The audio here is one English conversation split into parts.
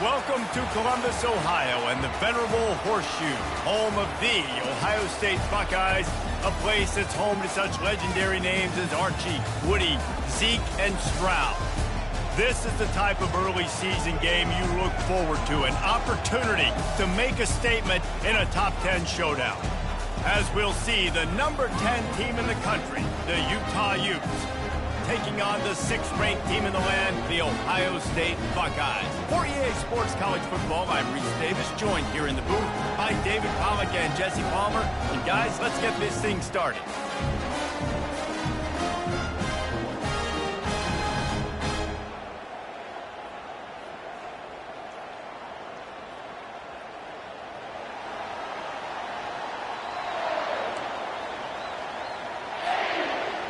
Welcome to Columbus, Ohio, and the venerable Horseshoe, home of the Ohio State Buckeyes, a place that's home to such legendary names as Archie, Woody, Zeke, and Stroud. This is the type of early season game you look forward to, an opportunity to make a statement in a top 10 showdown. As we'll see, the number 10 team in the country, the Utah Utes, taking on the 6th-ranked team in the land, the Ohio State Buckeyes. For EA Sports College Football, I'm Reese Davis, joined here in the booth by David Pollack and Jesse Palmer. And guys, let's get this thing started.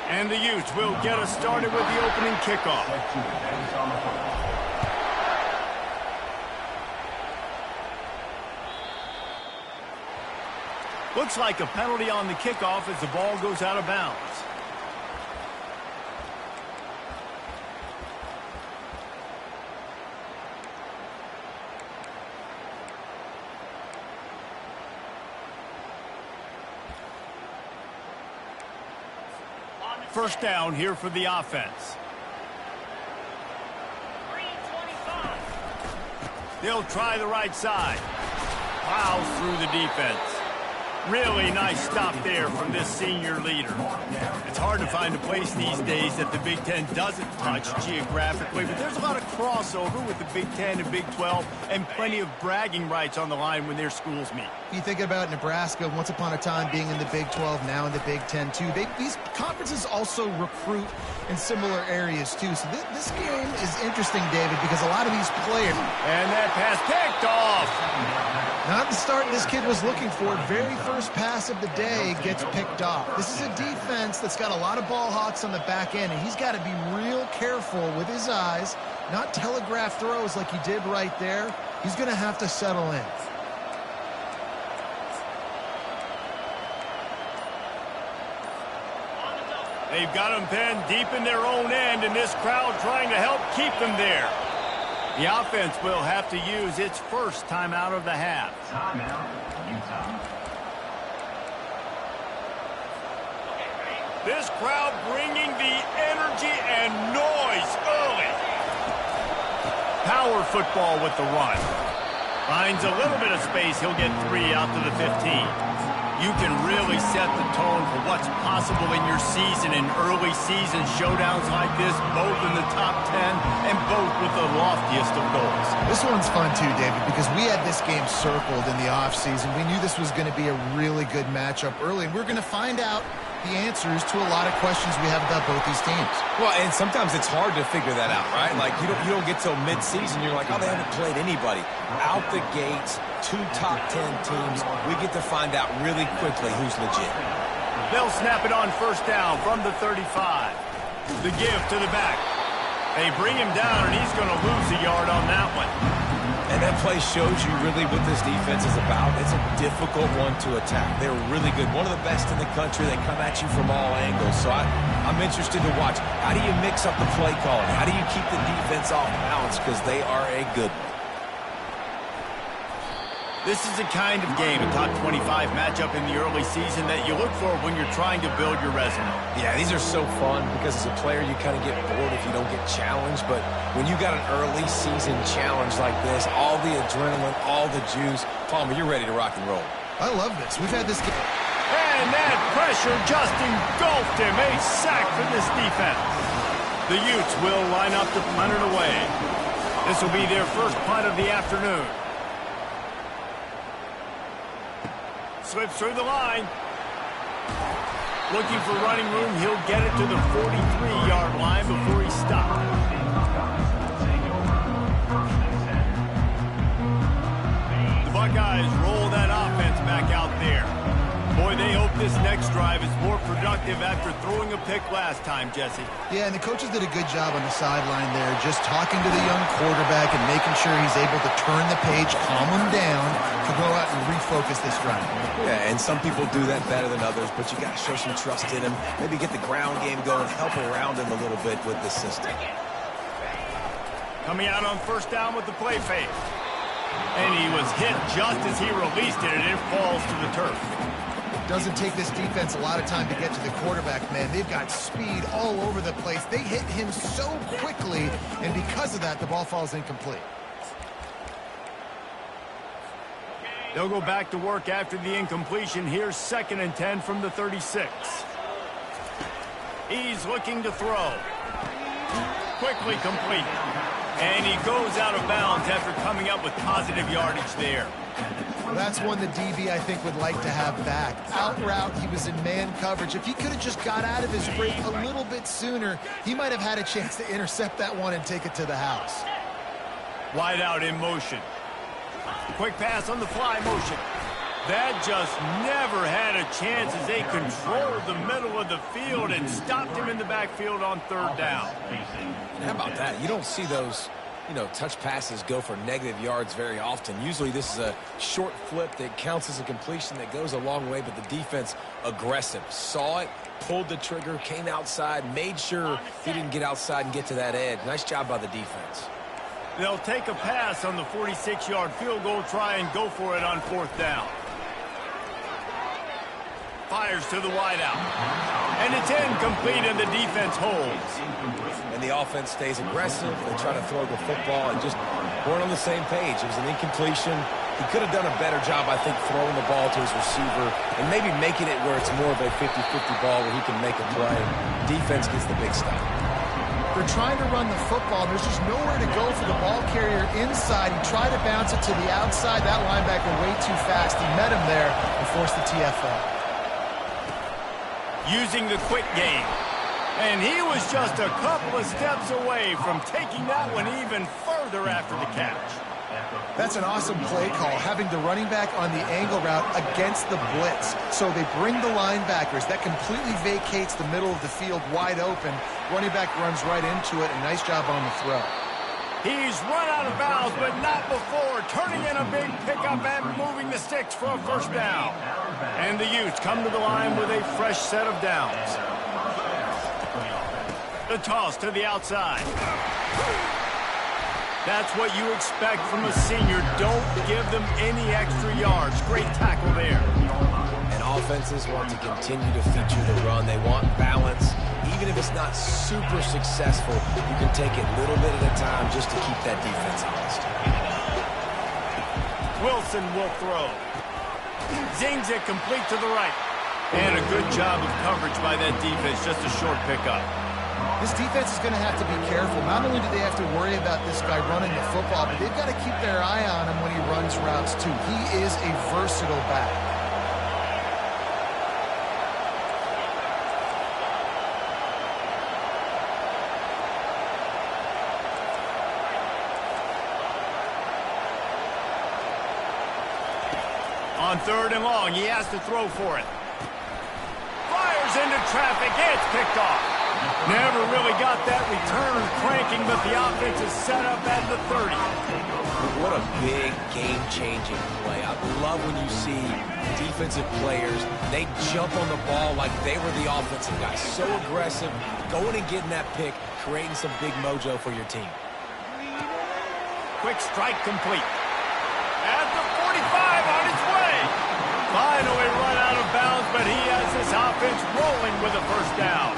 And the Utes will get us started with the opening kickoff. Looks like a penalty on the kickoff as the ball goes out of bounds. First down here for the offense. They'll try the right side. Plows through the defense. Really nice stop there from this senior leader. It's hard to find a place these days that the Big Ten doesn't touch geographically, but there's a lot of crossover with the Big Ten and Big 12 and plenty of bragging rights on the line when their schools meet. You think about Nebraska once upon a time being in the Big 12, now in the Big 10 too. These conferences also recruit in similar areas too. So this game is interesting, David, because a lot of these players... And that pass picked off. Not the start this kid was looking for. Very first pass of the day gets picked off. This is a defense that's got a lot of ball hawks on the back end, and he's got to be real careful with his eyes, not telegraph throws like he did right there. He's going to have to settle in. They've got them pinned deep in their own end, and this crowd trying to help keep them there. The offense will have to use its first timeout of the half. Timeout, Utah. This crowd bringing the energy and noise early. Power football with the run. Finds a little bit of space. He'll get 3 out to the 15. You can really set the tone for what's possible in your season in early season showdowns like this, both in the top 10 and both with the loftiest of goals. This one's fun too, David, because we had this game circled in the offseason. We knew this was going to be a really good matchup early, and we're going to find out the answers to a lot of questions we have about both these teams. Well, and sometimes it's hard to figure that out, right? Like, you don't get till mid-season, you're like, oh, they haven't played anybody. Out the gates, 2 top 10 teams, we get to find out really quickly who's legit. They'll snap it on first down from the 35. The give to the back. They bring him down, and he's going to lose a yard on that one. And that play shows you really what this defense is about. It's a difficult one to attack. They're really good. One of the best in the country. They come at you from all angles. So I'm interested to watch. How do you mix up the play calling? How do you keep the defense off balance? Because they are a good one. This is the kind of game, a top 25 matchup in the early season that you look for when you're trying to build your resume. Yeah, these are so fun because as a player you kind of get bored if you don't get challenged. But when you got an early season challenge like this, all the adrenaline, all the juice, Palmer, you're ready to rock and roll. I love this. We've had this game. And that pressure just engulfed him. A sack for this defense. The Utes will line up to punt it away. This will be their first punt of the afternoon. Slips through the line. Looking for running room. He'll get it to the 43-yard line before he stops. The Buckeyes roll that offense back out there. Boy, they hope this next drive is more productive after throwing a pick last time, Jesse. Yeah, and the coaches did a good job on the sideline there, just talking to the young quarterback and making sure he's able to turn the page, calm him down, to go out and refocus this drive. Yeah, and some people do that better than others, but you got to show some trust in him. Maybe get the ground game going, help around him a little bit with the system. Coming out on first down with the play fake. And he was hit just as he released it, and it falls to the turf. Doesn't take this defense a lot of time to get to the quarterback, man. They've got speed all over the place. They hit him so quickly, and because of that, the ball falls incomplete. They'll go back to work after the incompletion. Here's 2nd and 10 from the 36. He's looking to throw. Quickly complete. And he goes out of bounds after coming up with positive yardage there. That's one the DB, I think, would like to have back. Out route, he was in man coverage. If he could have just got out of his break a little bit sooner, he might have had a chance to intercept that one and take it to the house. Wide out in motion. Quick pass on the fly motion. That just never had a chance as they controlled the middle of the field and stopped him in the backfield on 3rd down. How about that? You don't see those, touch passes go for negative yards very often. Usually this is a short flip that counts as a completion that goes a long way, but the defense aggressive. Saw it, pulled the trigger, came outside, made sure he didn't get outside and get to that edge. Nice job by the defense. They'll take a pass on the 46-yard field goal, try and go for it on 4th down. Fires to the wideout. And it's incomplete, and the defense holds. And the offense stays aggressive. They try to throw the football and just weren't on the same page. It was an incompletion. He could have done a better job, I think, throwing the ball to his receiver and maybe making it where it's more of a 50-50 ball where he can make a play. Defense gets the big stop. They're trying to run the football. There's just nowhere to go for the ball carrier inside. He tried to bounce it to the outside. That linebacker way too fast. He met him there and forced the TFL. Using the quick game. And he was just a couple of steps away from taking that one even further after the catch. That's an awesome play call, having the running back on the angle route against the blitz. So they bring the linebackers. That completely vacates the middle of the field wide open. Running back runs right into it, and nice job on the throw. He's run out of bounds, but not before turning in a big pickup and moving the sticks for a 1st down. And the Utes come to the line with a fresh set of downs. The toss to the outside. That's what you expect from a senior. Don't give them any extra yards. Great tackle there. And offenses want to continue to feature the run. They want balance. Even if it's not super successful, you can take it little bit at a time just to keep that defense honest. Wilson will throw. Zings it complete to the right. And a good job of coverage by that defense. Just a short pickup. This defense is going to have to be careful. Not only do they have to worry about this guy running the football, but they've got to keep their eye on him when he runs routes too. He is a versatile back. On 3rd and long, he has to throw for it. Fires into traffic. It's picked off. Never really got that return cranking, but the offense is set up at the 30. What a big game-changing play. I love when you see defensive players, they jump on the ball like they were the offensive guys. So aggressive, going and getting that pick, creating some big mojo for your team. Quick strike complete. At the 45 on its way. Finally run out of bounds, but he has this offense rolling with a 1st down.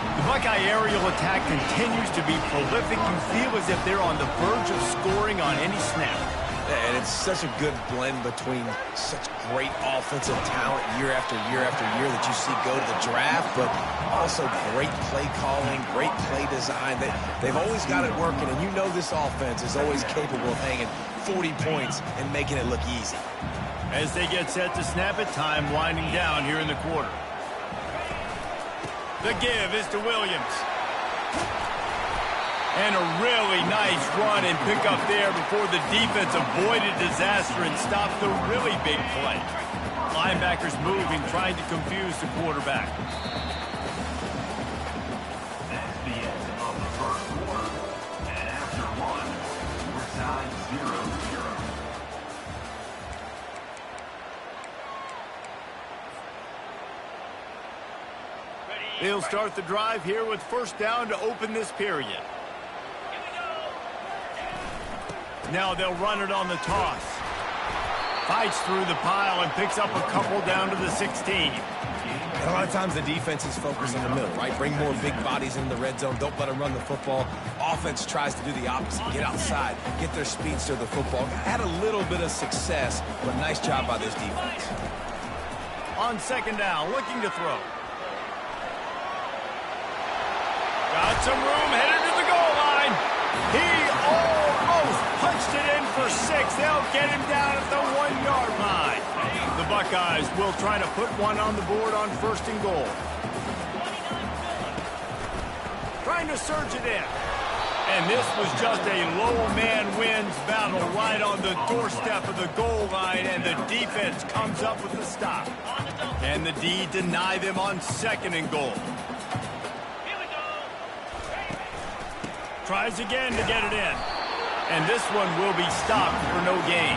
The Buckeye aerial attack continues to be prolific. You feel as if they're on the verge of scoring on any snap. And it's such a good blend between such great offensive talent year after year after year that you see go to the draft, but also great play calling, great play design. They've always got it working, and you know this offense is always capable of hanging 40 points and making it look easy. As they get set to snap it, time winding down here in the quarter. The give is to Williams. And a really nice run and pick up there before the defense avoided disaster and stopped the really big play. Linebackers moving, trying to confuse the quarterback. That's the end of the 1st quarter. And after one, we're tied 0-0. They'll start the drive here with 1st down to open this period. Now they'll run it on the toss. Fights through the pile and picks up a couple down to the 16. And a lot of times the defense is focused in the middle, right? Bring more big bodies in the red zone. Don't let them run the football. Offense tries to do the opposite. Get outside. Get their speedster the football. Had a little bit of success, but nice job by this defense. On second down, looking to throw. Got some room, headed to the goal line. He almost punched it in for 6. They'll get him down at the 1-yard line. The Buckeyes will try to put one on the board on 1st and goal. Trying to surge it in. And this was just a low man wins battle right on the doorstep of the goal line, and the defense comes up with the stop. And the D deny them on 2nd and goal. Tries again to get it in. And this one will be stopped for no gain.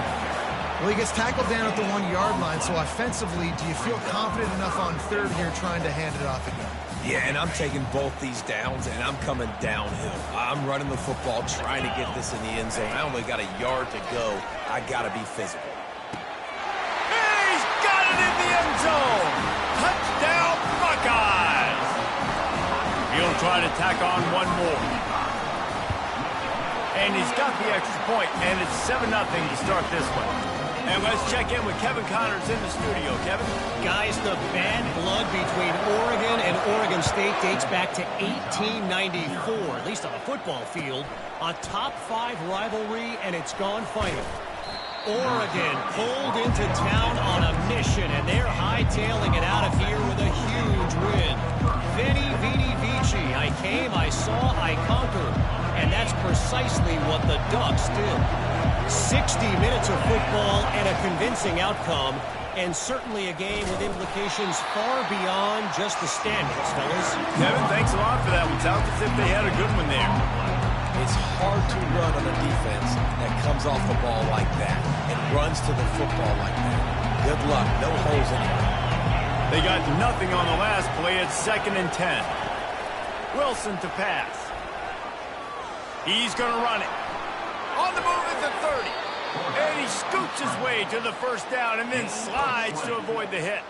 Well, he gets tackled down at the 1-yard line, so offensively, do you feel confident enough on 3rd here trying to hand it off again? Yeah, and I'm taking both these downs, and I'm coming downhill. I'm running the football, trying to get this in the end zone. I only got a yard to go. I got to be physical. He's got it in the end zone. Touchdown, Buckeyes. He'll try to tack on one more. And he's got the extra point, and it's 7-0 to start this one. And let's check in with Kevin Connors in the studio. Kevin? Guys, the bad blood between Oregon and Oregon State dates back to 1894, at least on the football field. A top-5 rivalry, and it's gone final. Oregon pulled into town on a mission, and they're hightailing it out of here with a huge win. Veni, Vidi, Vici. I came, I saw, I conquered. And that's precisely what the Ducks did. 60 minutes of football and a convincing outcome, and certainly a game with implications far beyond just the standings, fellas. Kevin, thanks a lot for that one. Sounds as if they had a good one there. It's hard to run on a defense that comes off the ball like that and runs to the football like that. Good luck. No holes anywhere. They got nothing on the last play. It's 2nd and 10. Wilson to pass. He's going to run it. On the move at the 30. And he scoots his way to the 1st down and then slides to avoid the hit.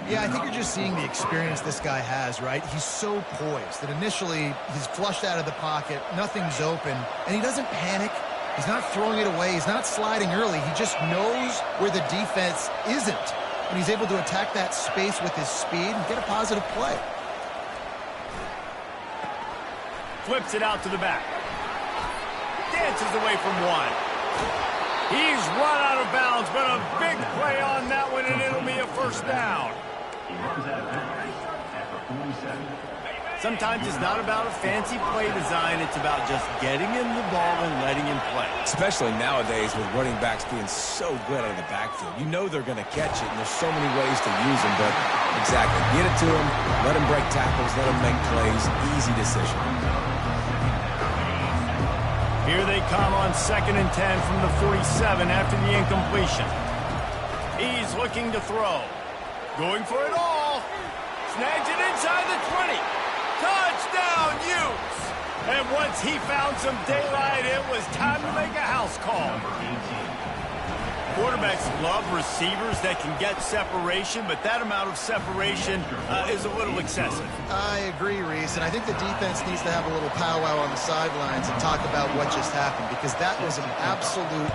Yeah, I think you're just seeing the experience this guy has, right? He's so poised that initially he's flushed out of the pocket, nothing's open, and he doesn't panic. He's not throwing it away. He's not sliding early. He just knows where the defense isn't, and he's able to attack that space with his speed and get a positive play. Flips it out to the back. Dances away from one. He's run out of bounds, but a big play on that one, and it'll be a 1st down. Sometimes it's not about a fancy play design. It's about just getting him the ball and letting him play. Especially nowadays with running backs being so good out of the backfield. You know they're going to catch it, and there's so many ways to use them, but exactly. Get it to him, let him break tackles, let him make plays. Easy decision. Here they come on 2nd and 10 from the 47 after the incompletion. He's looking to throw. Going for it all. Snags it inside the 20. Touchdown, Utes! And once he found some daylight, it was time to make a house call. Quarterbacks love receivers that can get separation, but that amount of separation is a little excessive. I agree, Reese, and I think the defense needs to have a little powwow on the sidelines and talk about what just happened, because that was an absolute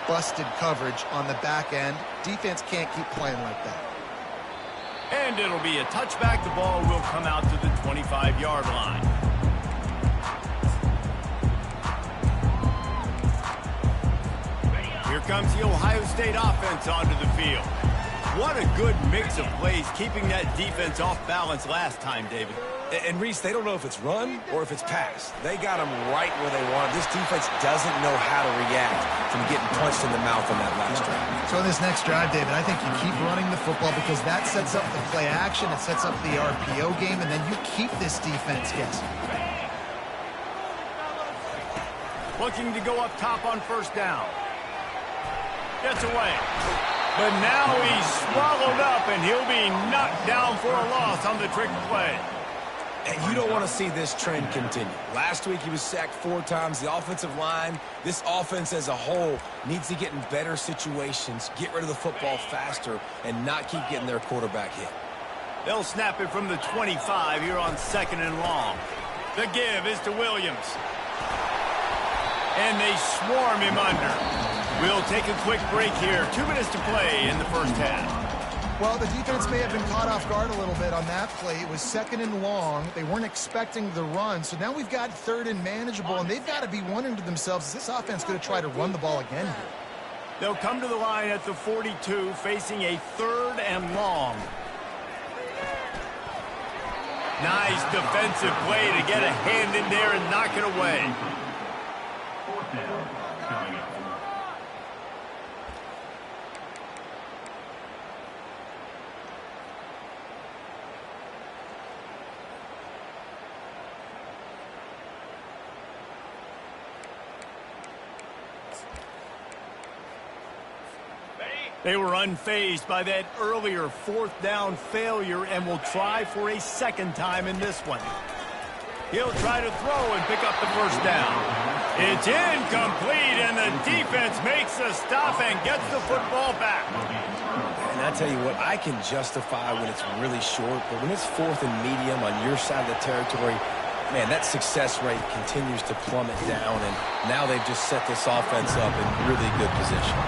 busted coverage on the back end. Defense can't keep playing like that. And it'll be a touchback. The ball will come out to the 25-yard line. Here comes the Ohio State offense onto the field. What a good mix of plays, keeping that defense off balance last time, David. And Reese, they don't know if it's run or if it's pass. They got them right where they want. This defense doesn't know how to react from getting punched in the mouth on that last drive. So in this next drive, David, I think you keep running the football because that sets up the play action, it sets up the RPO game, and then you keep this defense guessing. Looking to go up top on 1st down. Gets away. But now he's swallowed up, and he'll be knocked down for a loss on the trick play. And you don't want to see this trend continue. Last week he was sacked 4 times. The offensive line, this offense as a whole, needs to get in better situations, get rid of the football faster, and not keep getting their quarterback hit. They'll snap it from the 25 here on 2nd and long. The give is to Williams. And they swarm him under. We'll take a quick break here. 2 minutes to play in the first half. Well, the defense may have been caught off guard a little bit on that play. It was 2nd and long. They weren't expecting the run. So now we've got 3rd and manageable, and they've got to be wondering to themselves, is this offense going to try to run the ball again here? They'll come to the line at the 42, facing a 3rd and long. Nice defensive play to get a hand in there and knock it away. 4th down, coming up. They were unfazed by that earlier 4th down failure and will try for a 2nd time in this one. He'll try to throw and pick up the 1st down. It's incomplete, and the defense makes the stop and gets the football back. And I tell you what, I can justify when it's really short, but when it's 4th and medium on your side of the territory, man, that success rate continues to plummet down, and now they've just set this offense up in really good position.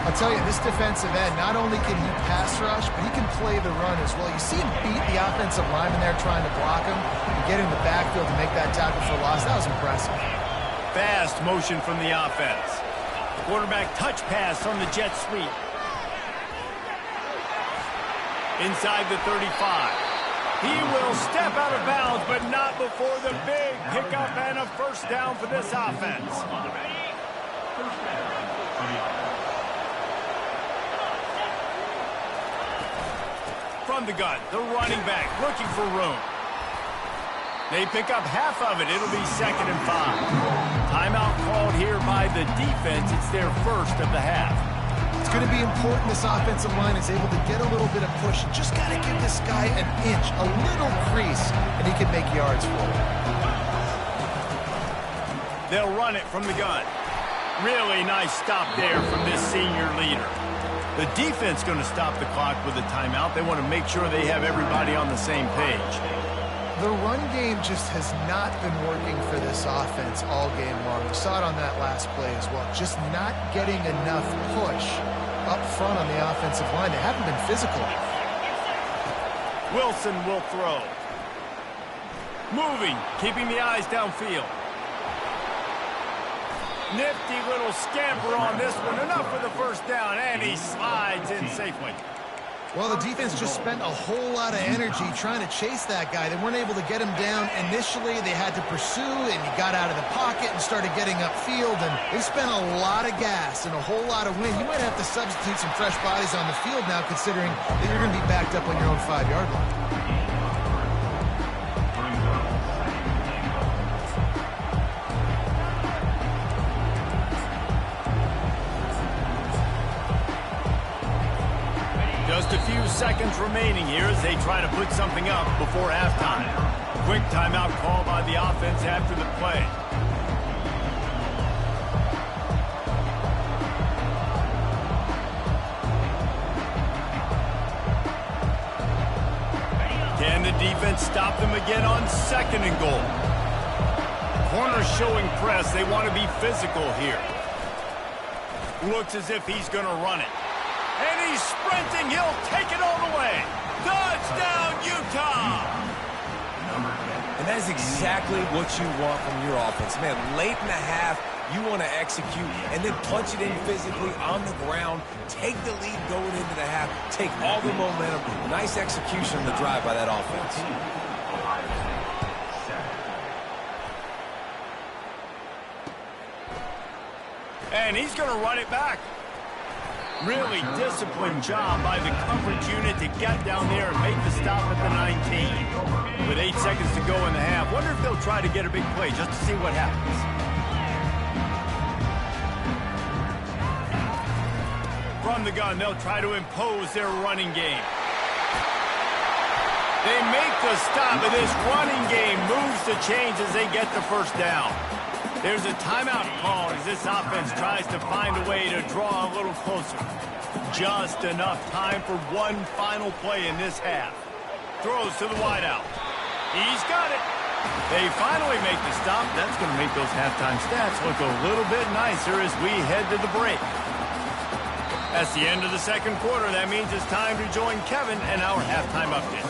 I'll tell you, this defensive end, not only can he pass rush, but he can play the run as well. You see him beat the offensive lineman there trying to block him and get in the backfield to make that tackle for loss. That was impressive. Fast motion from the offense. Quarterback touch pass on the jet sweep. Inside the 35. He will step out of bounds, but not before the big pickup and a 1st down for this offense. From the gun, the running back looking for room. They pick up half of it. It'll be 2nd and 5. Timeout called here by the defense. It's their 1st of the half. It's going to be important this offensive line is able to get a little bit of push. Just got to give this guy an inch, a little crease, and he can make yards for it. They'll run it from the gun. Really nice stop there from this senior leader. The defense going to stop the clock with a timeout. They want to make sure they have everybody on the same page. The run game just has not been working for this offense all game long. We saw it on that last play as well. Just not getting enough push up front on the offensive line. They haven't been physical. Wilson will throw. Moving, keeping the eyes downfield. Nifty little scamper on this one. Enough for the 1st down, and he slides in safely. Well, the defense just spent a whole lot of energy trying to chase that guy. They weren't able to get him down initially. They had to pursue, and he got out of the pocket and started getting upfield, and they spent a lot of gas and a whole lot of wind. You might have to substitute some fresh bodies on the field now, considering that you're going to be backed up on your own 5-yard line. Just a few seconds remaining here as they try to put something up before halftime. Quick timeout call by the offense after the play. Can the defense stop them again on 2nd and goal? Corners showing press. They want to be physical here. Looks as if he's going to run it. And he's sprinting. He'll take it all the way. Touchdown, Utah! And that is exactly what you want from your offense. Man, late in the half, you want to execute and then punch it in physically on the ground, take the lead going into the half, take all the momentum. Nice execution on the drive by that offense. And he's going to run it back. Really disciplined job by the coverage unit to get down there and make the stop at the 19. With 8 seconds to go in the half, wonder if they'll try to get a big play just to see what happens. From the gun, they'll try to impose their running game. They make the stop, and this running game moves the chains as they get the first down. There's a timeout called as this offense tries to find a way to draw a little closer. Just enough time for one final play in this half. Throws to the wideout. He's got it. They finally make the stop. That's going to make those halftime stats look a little bit nicer as we head to the break. That's the end of the second quarter. That means it's time to join Kevin and our halftime update.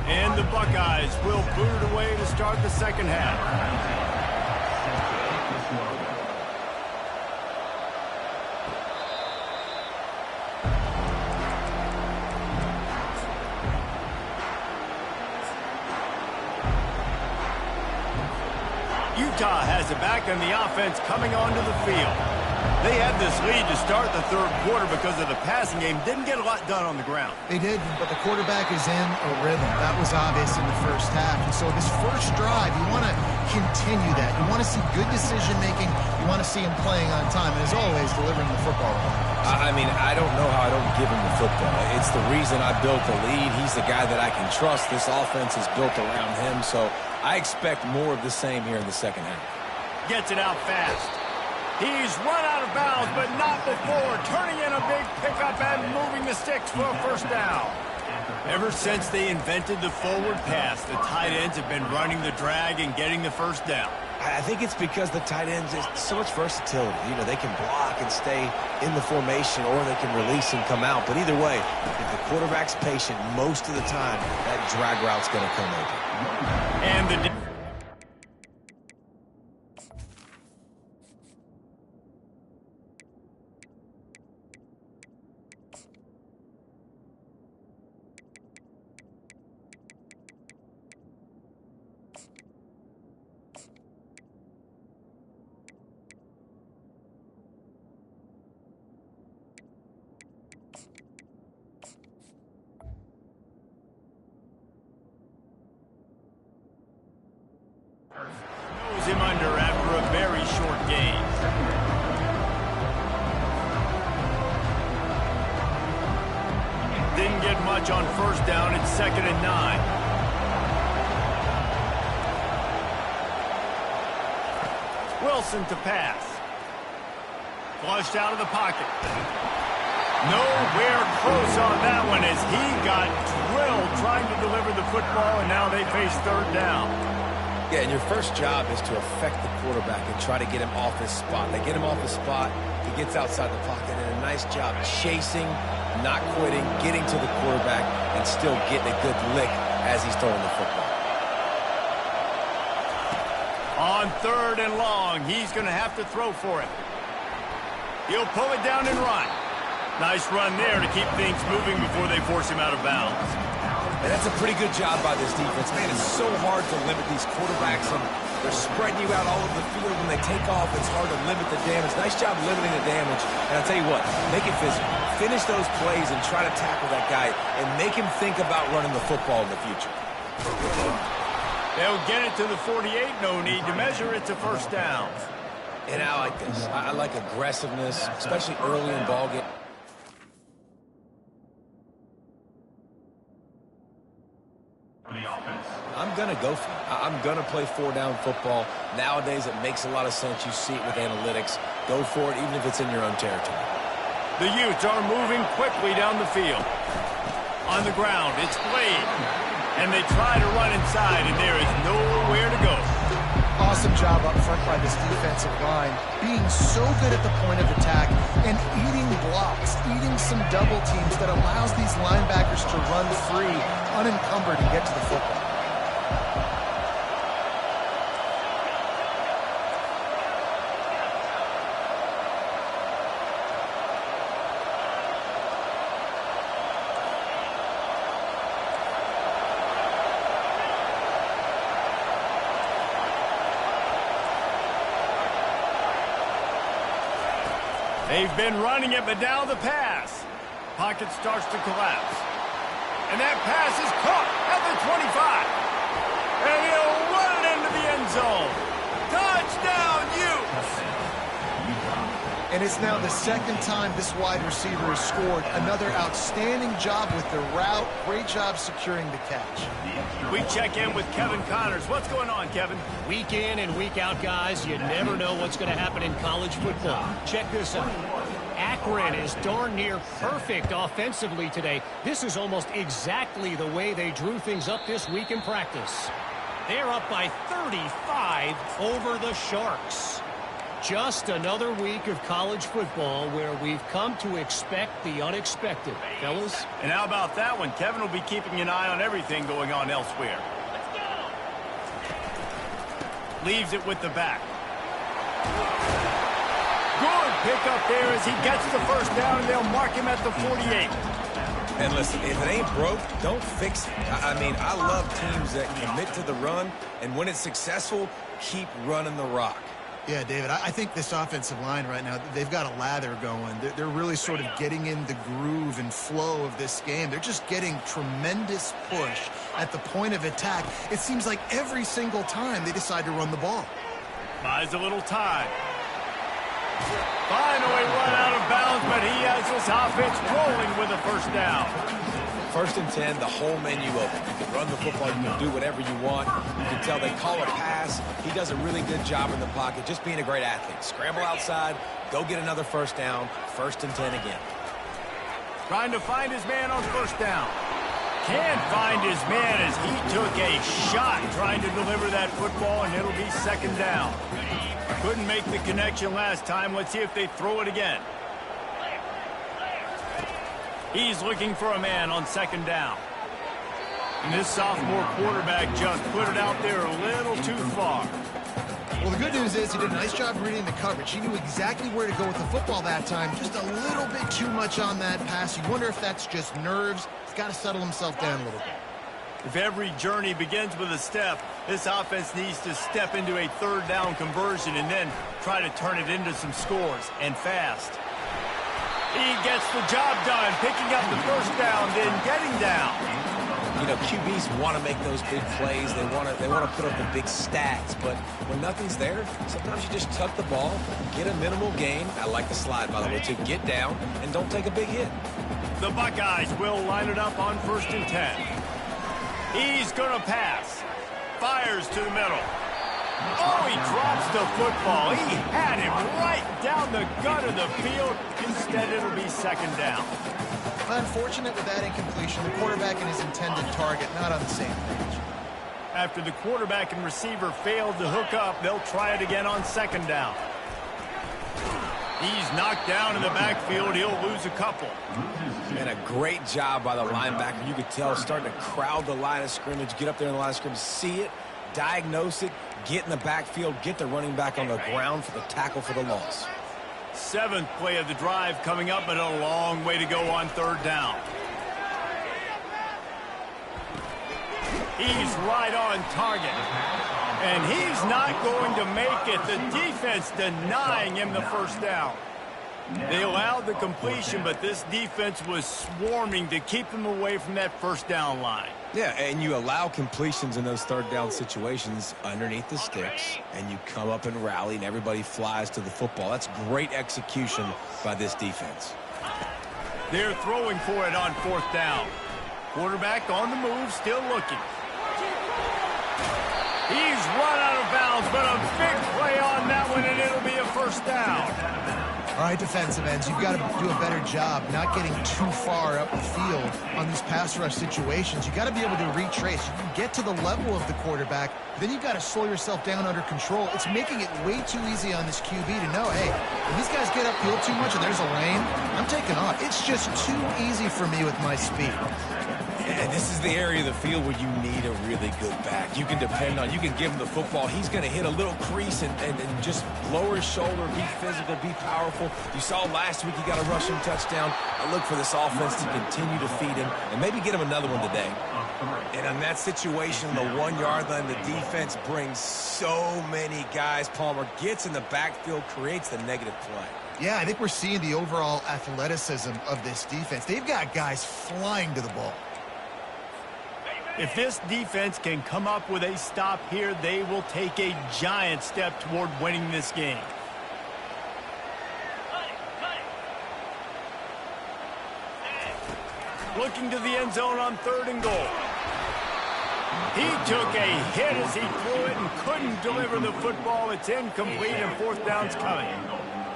And the Buckeyes will boot it away to start the second half. Utah has it back and the offense coming onto the field. They had this lead to start the third quarter because of the passing game. Didn't get a lot done on the ground. They did, but the quarterback is in a rhythm. That was obvious in the first half. And so this first drive, you want to continue that. You want to see good decision-making. You want to see him playing on time. And as always, delivering the football. I mean, I don't know how I don't give him the football. It's the reason I built the lead. He's the guy that I can trust. This offense is built around him, so I expect more of the same here in the second half. Gets it out fast. He's run out of bounds, but not before turning in a big pickup and moving the sticks for a first down. Ever since they invented the forward pass, the tight ends have been running the drag and getting the first down. I think it's because the tight ends is so much versatility. You know, they can block and stay in the formation, or they can release and come out. But either way, if the quarterback's patient most of the time, that drag route's going to come open. And the him under after a very short gain. Didn't get much on first down. It's 2nd and 9. Wilson to pass. Flushed out of the pocket. Nowhere close on that one as he got drilled trying to deliver the football, and now they face third down. Yeah, and your first job is to affect the quarterback and try to get him off his spot. They get him off his spot, he gets outside the pocket, and a nice job chasing, not quitting, getting to the quarterback, and still getting a good lick as he's throwing the football. On 3rd and long, he's going to have to throw for it. He'll pull it down and run. Nice run there to keep things moving before they force him out of bounds. And that's a pretty good job by this defense. Man, it's so hard to limit these quarterbacks, and they're spreading you out all over the field. When they take off, it's hard to limit the damage. Nice job limiting the damage. And I'll tell you what, make it physical. Finish those plays and try to tackle that guy and make him think about running the football in the future. They'll get it to the 48. No need to measure. It's a first down. And I like this. I like aggressiveness, especially early in ball game. I'm going to go for it. I'm going to play 4-down football. Nowadays, it makes a lot of sense. You see it with analytics. Go for it, even if it's in your own territory. The Utes are moving quickly down the field. On the ground, it's Blade. And they try to run inside, and there is nowhere to go. Awesome job up front by this defensive line, being so good at the point of attack and eating blocks, eating some double teams that allows these linebackers to run free, unencumbered, and get to the football. They've been running it, but now the pass. Pocket starts to collapse. And that pass is caught at the 25. And he'll run it into the end zone. Touchdown, Utes! And it's now the second time this wide receiver has scored. Another outstanding job with the route. Great job securing the catch. We check in with Kevin Connors. What's going on, Kevin? Week in and week out, guys, you never know what's going to happen in college football. Check this out. Akron is darn near perfect offensively today. This is almost exactly the way they drew things up this week in practice. They're up by 35 over the Sharks. Just another week of college football where we've come to expect the unexpected, fellas. And how about that one? Kevin will be keeping an eye on everything going on elsewhere. Leaves it with the back. Good pick up there as he gets the first down, and they'll mark him at the 48. And listen, if it ain't broke, don't fix it. I mean, I love teams that commit to the run, and when it's successful, keep running the rock. Yeah, David, I think this offensive line right now, they've got a lather going. They're really sort of getting in the groove and flow of this game. They're just getting tremendous push at the point of attack. It seems like every single time they decide to run the ball. Buys a little time. Finally run out of bounds, but he has his offense rolling with a first down. 1st and 10, the whole menu open. You can run the football, you can do whatever you want. You can tell they call a pass. He does a really good job in the pocket, just being a great athlete. Scramble outside, go get another first down, 1st and 10 again. Trying to find his man on first down. Can't find his man as he took a shot trying to deliver that football, and it'll be 2nd down. Couldn't make the connection last time. Let's see if they throw it again. He's looking for a man on 2nd down. And this sophomore quarterback just put it out there a little too far. Well, the good news is he did a nice job reading the coverage. He knew exactly where to go with the football that time. Just a little bit too much on that pass. You wonder if that's just nerves. He's got to settle himself down a little bit. If every journey begins with a step, this offense needs to step into a 3rd down conversion and then try to turn it into some scores, and fast. He gets the job done, picking up the first down, then getting down. You know, QBs want to make those big plays. They want to put up the big stats. But when nothing's there, sometimes you just tuck the ball, get a minimal gain. I like the slide, by the way, to get down and don't take a big hit. The Buckeyes will line it up on 1st and 10. He's going to pass. Fires to the middle. Oh, he drops the football. He had him right down the gut of the field. Instead, it'll be 2nd down. Unfortunate with that incompletion. The quarterback and his intended target not on the same page. After the quarterback and receiver failed to hook up, they'll try it again on 2nd down. He's knocked down in the backfield. He'll lose a couple. And a great job by the linebacker. You could tell starting to crowd the line of scrimmage, get up there in the line of scrimmage, see it, diagnose it, get in the backfield, get the running back on the ground for the tackle for the loss. 7th play of the drive coming up, but a long way to go on 3rd down. He's right on target. And he's not going to make it. The defense denying him the first down. They allowed the completion, but this defense was swarming to keep him away from that first down line. Yeah, and you allow completions in those 3rd down situations underneath the sticks, and you come up and rally, and everybody flies to the football. That's great execution by this defense. They're throwing for it on 4th down. Quarterback on the move, still looking. He's run out of bounds, but a big play on that one, and it'll be a first down. All right, defensive ends, you've got to do a better job not getting too far up the field on these pass rush situations. You've got to be able to retrace. You can get to the level of the quarterback, then you've got to slow yourself down under control. It's making it way too easy on this QB to know, hey, when these guys get upfield too much and there's a lane, I'm taking off. It's just too easy for me with my speed. And this is the area of the field where you need a really good back. You can depend on, you can give him the football. He's going to hit a little crease and just lower his shoulder, be physical, be powerful. You saw last week he got a rushing touchdown. I look for this offense to continue to feed him and maybe get him another one today. And in that situation, the 1-yard line, the defense brings so many guys. Palmer gets in the backfield, creates the negative play. Yeah, I think we're seeing the overall athleticism of this defense. They've got guys flying to the ball. If this defense can come up with a stop here, they will take a giant step toward winning this game. looking to the end zone on 3rd and goal. He took a hit as he threw it and couldn't deliver the football. It's incomplete, and 4th down's coming.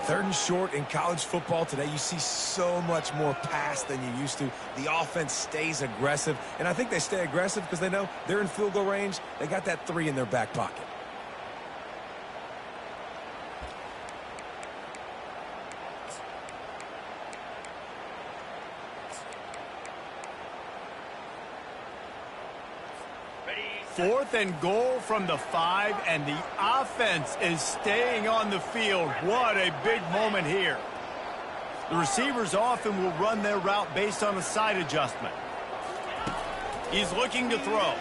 3rd and short in college football today, you see so much more pass than you used to. The offense stays aggressive, and I think they stay aggressive because they know they're in field goal range. They got that 3 in their back pocket. Fourth and goal from the 5, and the offense is staying on the field. What a big moment here. The receivers often will run their route based on a side adjustment. He's looking to throw.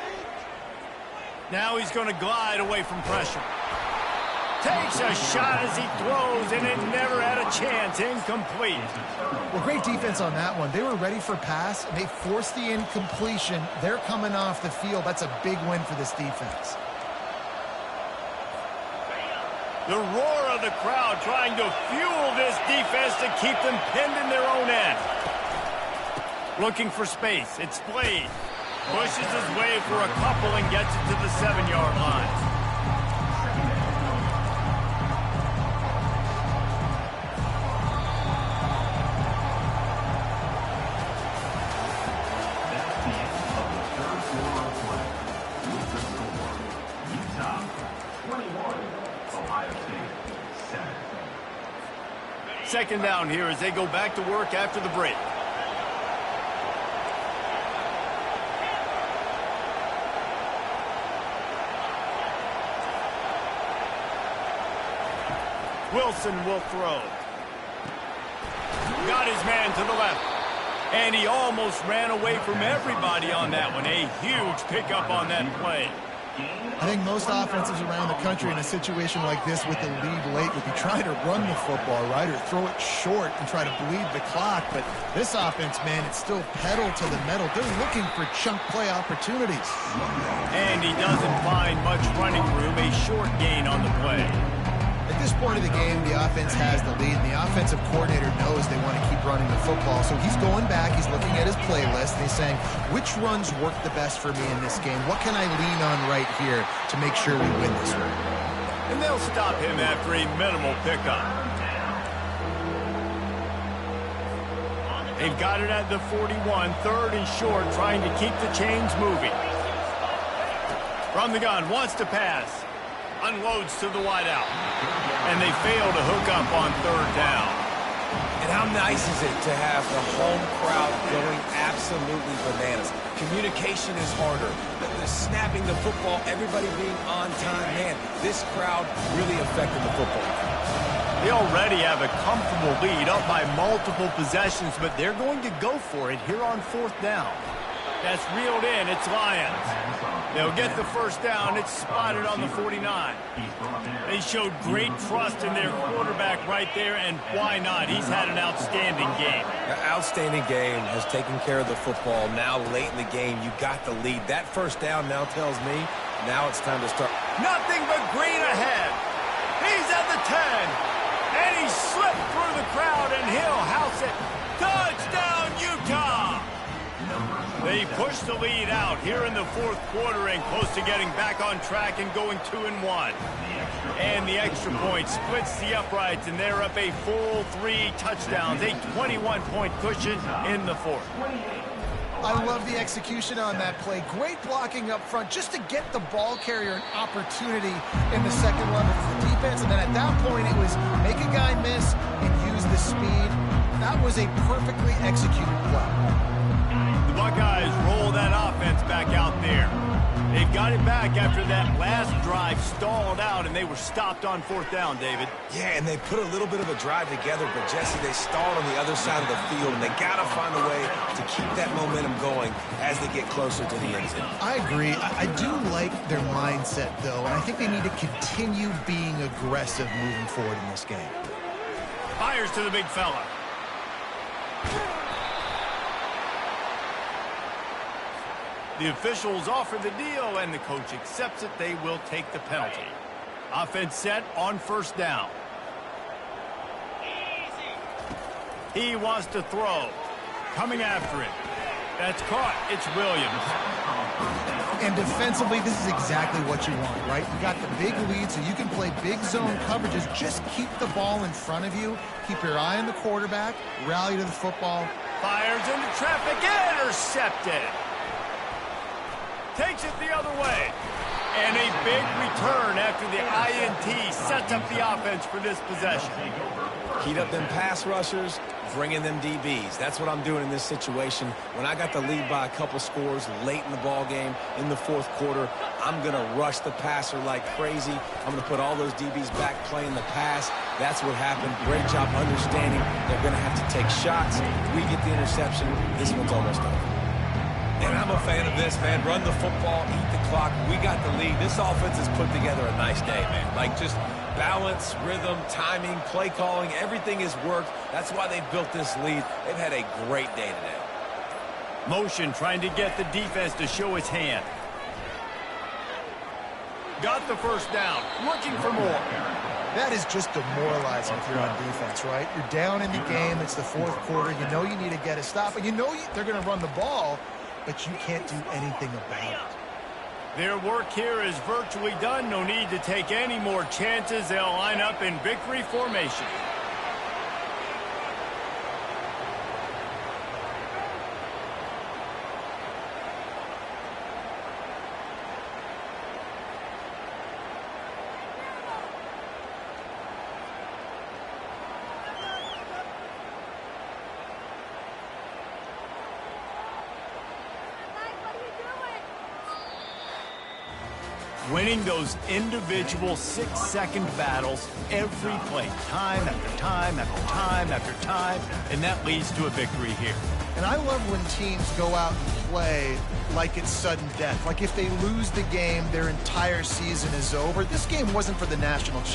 Now he's going to glide away from pressure. Takes a shot as he throws, and it never had a chance. Incomplete. Well, great defense on that one. They were ready for pass, and they forced the incompletion. They're coming off the field. That's a big win for this defense. The roar of the crowd trying to fuel this defense to keep them pinned in their own end. Looking for space. It's Blade. Pushes his way for a couple and gets it to the 7-yard line. Second down here as they go back to work after the break. Wilson will throw. Got his man to the left. And he almost ran away from everybody on that one. A huge pickup on that play. I think most offenses around the country in a situation like this with the lead late would be trying to run the football, right, or throw it short and try to bleed the clock. But this offense, man, it's still pedal to the metal. They're looking for chunk play opportunities. And he doesn't find much running room, a short gain on the play. At this point of the game, the offense has the lead, and the offensive coordinator knows they want to keep running the football. So he's going back, he's looking at his playlist, and he's saying, which runs work the best for me in this game? What can I lean on right here to make sure we win this one? And they'll stop him after a minimal pickup. They've got it at the 41, 3rd and short, trying to keep the chains moving. From the gun, wants to pass. Unloads to the wideout. And they fail to hook up on 3rd down. And how nice is it to have the home crowd going absolutely bananas? Communication is harder. The snapping the football, everybody being on time. Man, this crowd really affected the football. They already have a comfortable lead up by multiple possessions, but they're going to go for it here on 4th down. That's reeled in. It's Lions. They'll get the first down. It's spotted on the 49. They showed great trust in their quarterback right there, and why not? He's had an outstanding game. An outstanding game, has taken care of the football. Now late in the game, you got the lead. That first down now tells me now it's time to start. Nothing but green ahead. He's at the 10. And he slipped through the crowd, and he'll house it. Touchdown, Utah! They push the lead out here in the 4th quarter and close to getting back on track and going 2-1. And the extra point splits the uprights, and they're up a full 3 touchdowns, a 21-point cushion in the 4th. I love the execution on that play. Great blocking up front just to get the ball carrier an opportunity in the second level for the defense. And then at that point, it was make a guy miss and use the speed. That was a perfectly executed play. The Buckeyes roll that offense back out there. They've got it back after that last drive stalled out, and they were stopped on 4th down, David. Yeah, and they put a little bit of a drive together, but Jesse, they stalled on the other side of the field, and they got to find a way to keep that momentum going as they get closer to the end zone. I agree. I do like their mindset, though, and I think they need to continue being aggressive moving forward in this game. Fires to the big fella. The officials offer the deal, and the coach accepts it. They will take the penalty. Offense set on 1st down. He wants to throw. Coming after it. That's caught. It's Williams. And defensively, this is exactly what you want, right? You got the big lead, so you can play big zone coverages. Just keep the ball in front of you. Keep your eye on the quarterback. Rally to the football. Fires into traffic. Intercepted. Takes it the other way. And a big return after the INT sets up the offense for this possession. Heat up them pass rushers, bring in them DBs. That's what I'm doing in this situation. When I got the lead by a couple scores late in the ball game, in the fourth quarter, I'm going to rush the passer like crazy. I'm going to put all those DBs back playing the pass. That's what happened. Great job understanding they're going to have to take shots. We get the interception. This one's almost over. And I'm a fan of this, man. Run the football, eat the clock. We got the lead. This offense has put together a nice day, man. Like, just balance, rhythm, timing, play calling, everything has worked. That's why they've built this lead. They've had a great day today. Motion trying to get the defense to show its hand. Got the first down. Looking for more. That is just demoralizing if you're on defense, right? You're down in the game. It's the fourth quarter. You know you need to get a stop, and you know they're going to run the ball, but you can't do anything about it. Their work here is virtually done. No need to take any more chances. They'll line up in victory formation. Winning those individual 6-second battles every play, time after time after time after time, and that leads to a victory here. And I love when teams go out and play like it's sudden death. Like if they lose the game, their entire season is over. This game wasn't for the national championship.